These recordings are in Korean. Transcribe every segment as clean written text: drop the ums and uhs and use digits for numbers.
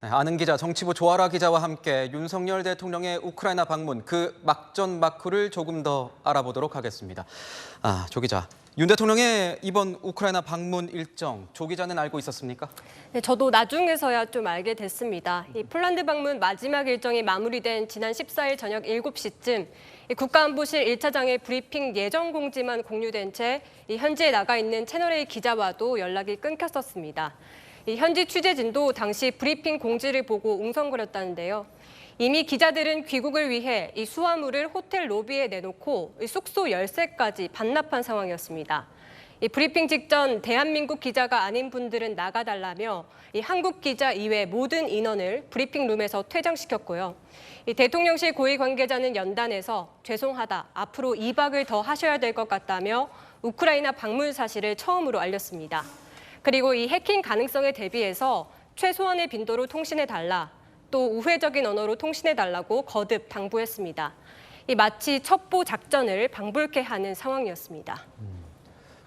네, 아는 기자, 정치부 조아라 기자와 함께 윤석열 대통령의 우크라이나 방문, 그 막전막후를 조금 더 알아보도록 하겠습니다. 조 기자, 윤 대통령의 이번 우크라이나 방문 일정, 조 기자는 알고 있었습니까? 네, 저도 나중에서야 좀 알게 됐습니다. 이 폴란드 방문 마지막 일정이 마무리된 지난 14일 저녁 7시쯤 국가안보실 1차장의 브리핑 예정 공지만 공유된 채 현지에 나가 있는 채널A 기자와도 연락이 끊겼었습니다. 현지 취재진도 당시 브리핑 공지를 보고 웅성거렸다는데요. 이미 기자들은 귀국을 위해 이 수화물을 호텔 로비에 내놓고 숙소 열쇠까지 반납한 상황이었습니다. 이 브리핑 직전 대한민국 기자가 아닌 분들은 나가달라며 이 한국 기자 이외 모든 인원을 브리핑 룸에서 퇴장시켰고요. 이 대통령실 고위 관계자는 연단에서 죄송하다, 앞으로 2박을 더 하셔야 될 것 같다며 우크라이나 방문 사실을 처음으로 알렸습니다. 그리고 이 해킹 가능성에 대비해서 최소한의 빈도로 통신해달라, 또 우회적인 언어로 통신해달라고 거듭 당부했습니다. 이 마치 첩보 작전을 방불케 하는 상황이었습니다.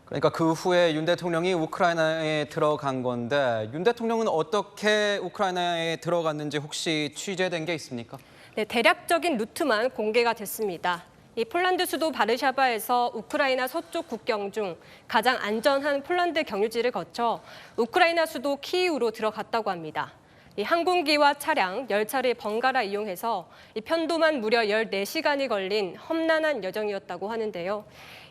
그러니까 그 후에 윤 대통령이 우크라이나에 들어간 건데 윤 대통령은 어떻게 우크라이나에 들어갔는지 혹시 취재된 게 있습니까? 네, 대략적인 루트만 공개가 됐습니다. 이 폴란드 수도 바르샤바에서 우크라이나 서쪽 국경 중 가장 안전한 폴란드 경유지를 거쳐 우크라이나 수도 키이우로 들어갔다고 합니다. 이 항공기와 차량, 열차를 번갈아 이용해서 이 편도만 무려 14시간이 걸린 험난한 여정이었다고 하는데요.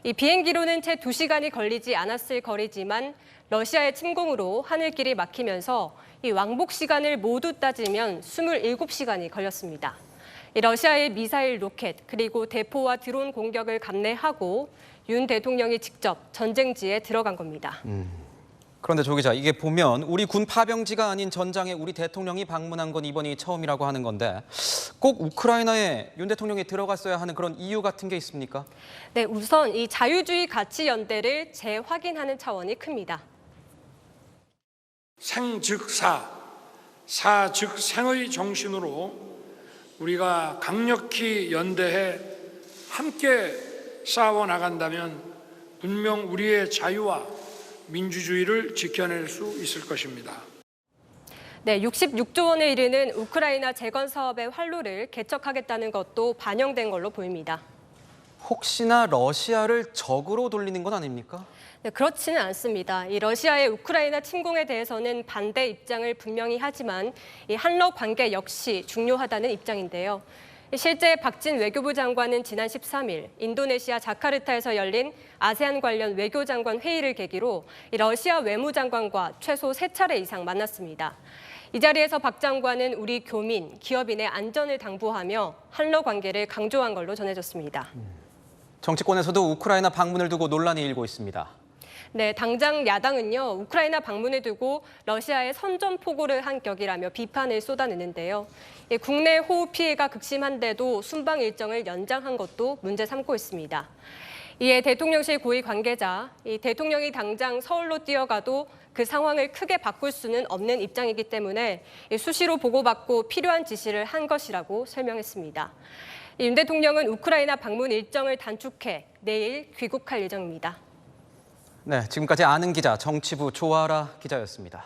이 비행기로는 채 2시간이 걸리지 않았을 거리지만 러시아의 침공으로 하늘길이 막히면서 이 왕복 시간을 모두 따지면 27시간이 걸렸습니다. 러시아의 미사일, 로켓, 그리고 대포와 드론 공격을 감내하고 윤 대통령이 직접 전쟁지에 들어간 겁니다. 그런데 조 기자, 이게 보면 우리 군 파병지가 아닌 전장에 우리 대통령이 방문한 건 이번이 처음이라고 하는 건데 꼭 우크라이나에 윤 대통령이 들어갔어야 하는 그런 이유 같은 게 있습니까? 네, 우선 이 자유주의 가치 연대를 재확인하는 차원이 큽니다. 생 즉 사, 사 즉 생의 정신으로 우리가 강력히 연대해 함께 싸워 나간다면 분명 우리의 자유와 민주주의를 지켜낼 수 있을 것입니다. 네, 66조 원에 이르는 우크라이나 재건 사업의 활로를 개척하겠다는 것도 반영된 걸로 보입니다. 혹시나 러시아를 적으로 돌리는 건 아닙니까? 네, 그렇지는 않습니다. 이 러시아의 우크라이나 침공에 대해서는 반대 입장을 분명히 하지만 이 한러 관계 역시 중요하다는 입장인데요. 실제 박진 외교부 장관은 지난 13일 인도네시아 자카르타에서 열린 아세안 관련 외교장관 회의를 계기로 이 러시아 외무장관과 최소 3차례 이상 만났습니다. 이 자리에서 박 장관은 우리 교민, 기업인의 안전을 당부하며 한러 관계를 강조한 걸로 전해졌습니다. 정치권에서도 우크라이나 방문을 두고 논란이 일고 있습니다. 네, 당장 야당은요, 우크라이나 방문을 두고 러시아의 선전포고를 한 격이라며 비판을 쏟아내는데요. 국내 호우 피해가 극심한데도 순방 일정을 연장한 것도 문제 삼고 있습니다. 이에 대통령실 고위 관계자, 이 대통령이 당장 서울로 뛰어가도 그 상황을 크게 바꿀 수는 없는 입장이기 때문에 수시로 보고받고 필요한 지시를 한 것이라고 설명했습니다. 윤 대통령은 우크라이나 방문 일정을 단축해 내일 귀국할 예정입니다. 네, 지금까지 아는 기자, 정치부 조아라 기자였습니다.